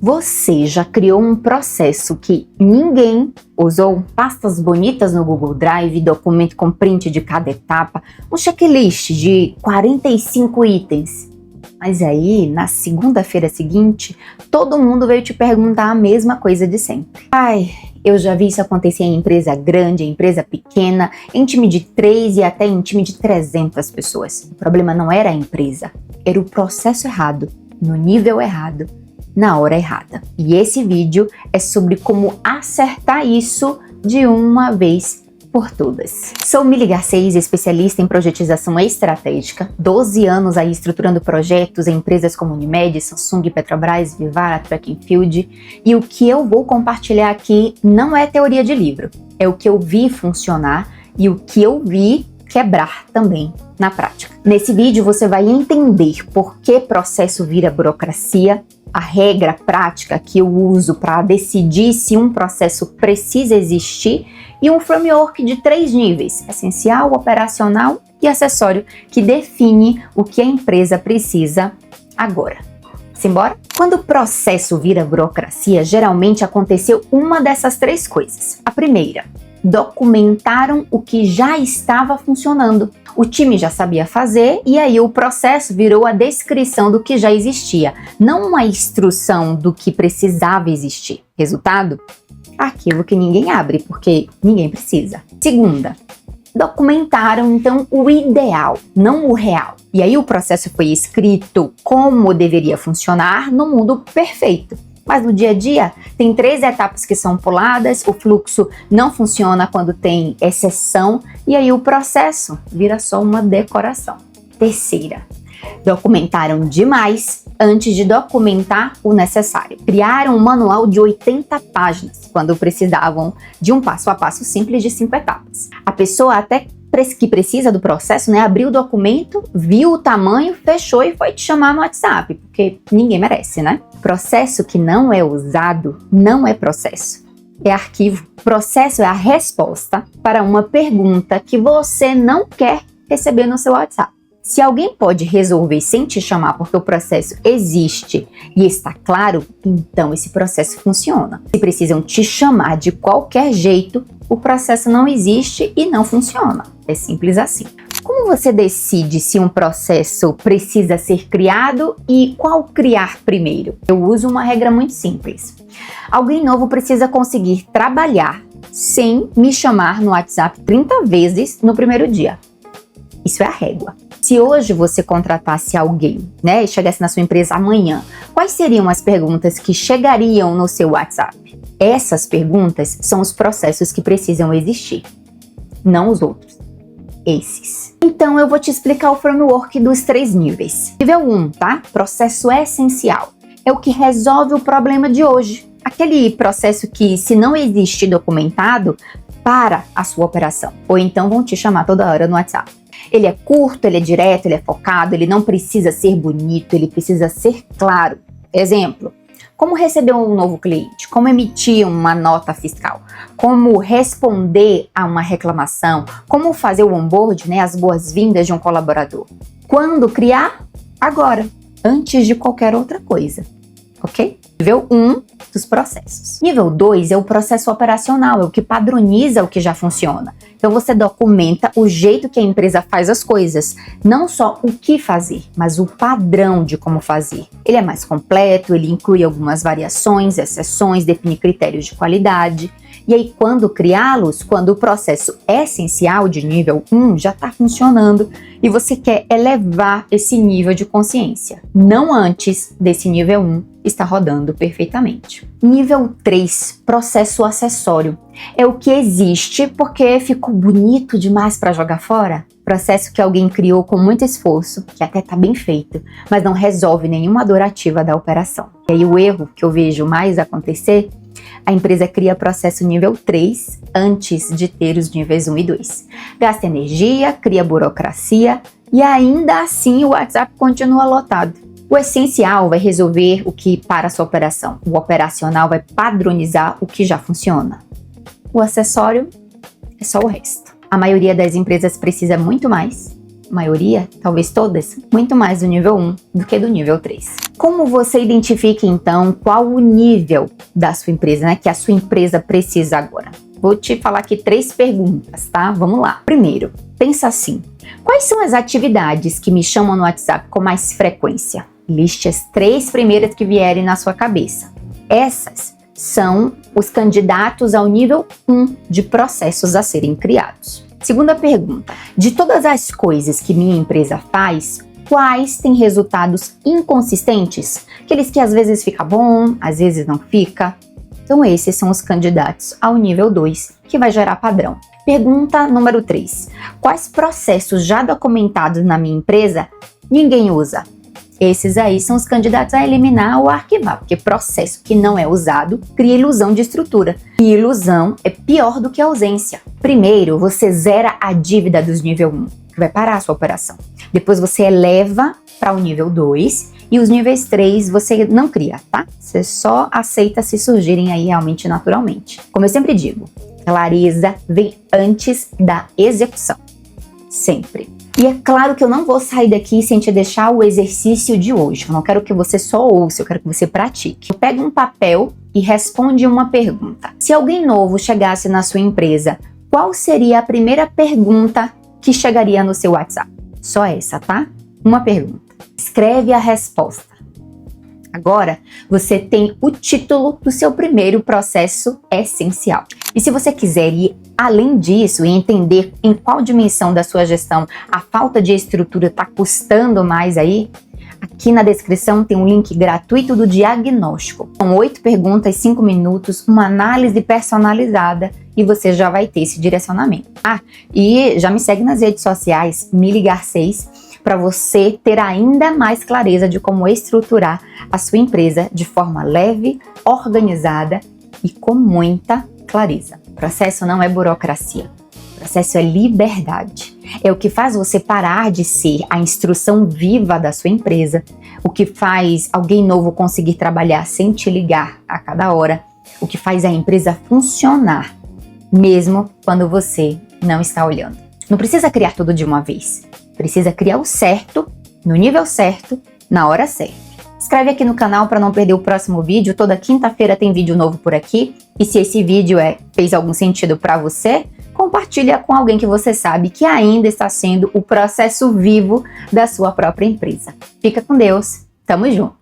Você já criou um processo que ninguém usou? Pastas bonitas no Google Drive, documento com print de cada etapa, um checklist de 45 itens. Mas aí, na segunda-feira seguinte, todo mundo veio te perguntar a mesma coisa de sempre. Ai, eu já vi isso acontecer em empresa grande, em empresa pequena, em time de 3 e até em time de 300 pessoas. O problema não era a empresa, era o processo errado, no nível errado, na hora errada. E esse vídeo é sobre como acertar isso de uma vez por todas. Sou Mili Garcês, especialista em projetização estratégica, 12 anos aí estruturando projetos em empresas como Unimed, Samsung, Petrobras, Vivara, Track and Field, e o que eu vou compartilhar aqui não é teoria de livro, é o que eu vi funcionar e o que eu vi quebrar também na prática. Nesse vídeo você vai entender por que processo vira burocracia, a regra prática que eu uso para decidir se um processo precisa existir e um framework de 3 níveis, essencial, operacional e acessório, que define o que a empresa precisa agora. Simbora? Quando o processo vira burocracia, geralmente aconteceu uma dessas 3 coisas. A primeira, documentaram o que já estava funcionando. O time já sabia fazer e aí o processo virou a descrição do que já existia, não uma instrução do que precisava existir. Resultado? Arquivo que ninguém abre, porque ninguém precisa. Segunda, documentaram então o ideal, não o real. E aí o processo foi escrito como deveria funcionar no mundo perfeito. Mas no dia a dia, tem 3 etapas que são puladas, o fluxo não funciona quando tem exceção, e aí o processo vira só uma decoração. Terceira, documentaram demais antes de documentar o necessário. Criaram um manual de 80 páginas, quando precisavam de um passo a passo simples de 5 etapas. A pessoa até que precisa do processo, né, abriu o documento, viu o tamanho, fechou e foi te chamar no WhatsApp, porque ninguém merece, né? Processo que não é usado não é processo, é arquivo. Processo é a resposta para uma pergunta que você não quer receber no seu WhatsApp. Se alguém pode resolver sem te chamar porque o processo existe e está claro, então esse processo funciona. Se precisam te chamar de qualquer jeito, o processo não existe e não funciona. É simples assim. Como você decide se um processo precisa ser criado e qual criar primeiro? Eu uso uma regra muito simples. Alguém novo precisa conseguir trabalhar sem me chamar no WhatsApp 30 vezes no primeiro dia. Isso é a régua. Se hoje você contratasse alguém, né, e chegasse na sua empresa amanhã, quais seriam as perguntas que chegariam no seu WhatsApp? Essas perguntas são os processos que precisam existir, não os outros. Esses. Então eu vou te explicar o framework dos 3 níveis. Nível 1, tá? Processo essencial. É o que resolve o problema de hoje. Aquele processo que, se não existe documentado, para a sua operação. Ou então vão te chamar toda hora no WhatsApp. Ele é curto, ele é direto, ele é focado, ele não precisa ser bonito, ele precisa ser claro. Exemplo, como receber um novo cliente, como emitir uma nota fiscal, como responder a uma reclamação, como fazer o onboard, né, as boas-vindas de um colaborador. Quando criar? Agora, antes de qualquer outra coisa, ok? Nível 1 dos processos. Nível 2 é o processo operacional, é o que padroniza o que já funciona. Então você documenta o jeito que a empresa faz as coisas, não só o que fazer, mas o padrão de como fazer. Ele é mais completo, ele inclui algumas variações, exceções, define critérios de qualidade. E aí, quando criá-los, quando o processo essencial de nível 1 já está funcionando e você quer elevar esse nível de consciência, não antes desse nível 1 está rodando perfeitamente. Nível 3, processo acessório. É o que existe porque ficou bonito demais para jogar fora. Processo que alguém criou com muito esforço, que até está bem feito, mas não resolve nenhuma dor ativa da operação. E aí o erro que eu vejo mais acontecer, a empresa cria processo nível 3 antes de ter os níveis 1 e 2. Gasta energia, cria burocracia e ainda assim o WhatsApp continua lotado. O essencial vai resolver o que para a sua operação. O operacional vai padronizar o que já funciona. O acessório é só o resto. A maioria das empresas precisa muito mais maioria, talvez todas, muito mais do nível 1 do que do nível 3. Como você identifica, então, qual o nível da sua empresa, né, que a sua empresa precisa agora? Vou te falar aqui 3 perguntas, tá? Vamos lá. Primeiro, pensa assim: quais são as atividades que me chamam no WhatsApp com mais frequência? Liste as 3 primeiras que vierem na sua cabeça. Essas são os candidatos ao nível 1 de processos a serem criados. Segunda pergunta: de todas as coisas que minha empresa faz, quais têm resultados inconsistentes? Aqueles que às vezes fica bom, às vezes não fica. Então esses são os candidatos ao nível 2, que vai gerar padrão. Pergunta número 3. Quais processos já documentados na minha empresa ninguém usa? Esses aí são os candidatos a eliminar ou arquivar, porque processo que não é usado cria ilusão de estrutura. E ilusão é pior do que ausência. Primeiro, você zera a dívida dos nível 1, que vai parar a sua operação. Depois você eleva para o nível 2 e os níveis 3 você não cria, tá? Você só aceita se surgirem aí realmente naturalmente. Como eu sempre digo, clareza vem antes da execução. Sempre. E é claro que eu não vou sair daqui sem te deixar o exercício de hoje. Eu não quero que você só ouça, eu quero que você pratique. Pega um papel e responde uma pergunta. Se alguém novo chegasse na sua empresa, qual seria a primeira pergunta que chegaria no seu WhatsApp? Só essa, tá? Uma pergunta. Escreve a resposta. Agora, você tem o título do seu primeiro processo essencial. E se você quiser ir além disso e entender em qual dimensão da sua gestão a falta de estrutura está custando mais aí, aqui na descrição tem um link gratuito do diagnóstico. São 8 perguntas, 5 minutos, uma análise personalizada e você já vai ter esse direcionamento. E já me segue nas redes sociais, MiliGarcês, para você ter ainda mais clareza de como estruturar a sua empresa de forma leve, organizada e com muita clareza. O processo não é burocracia, o processo é liberdade. É o que faz você parar de ser a instrução viva da sua empresa, o que faz alguém novo conseguir trabalhar sem te ligar a cada hora, o que faz a empresa funcionar, mesmo quando você não está olhando. Não precisa criar tudo de uma vez. Precisa criar o certo, no nível certo, na hora certa. Inscreve aqui no canal para não perder o próximo vídeo. Toda quinta-feira tem vídeo novo por aqui. E se esse vídeo fez algum sentido para você, compartilha com alguém que você sabe que ainda está sendo o processo vivo da sua própria empresa. Fica com Deus. Tamo junto.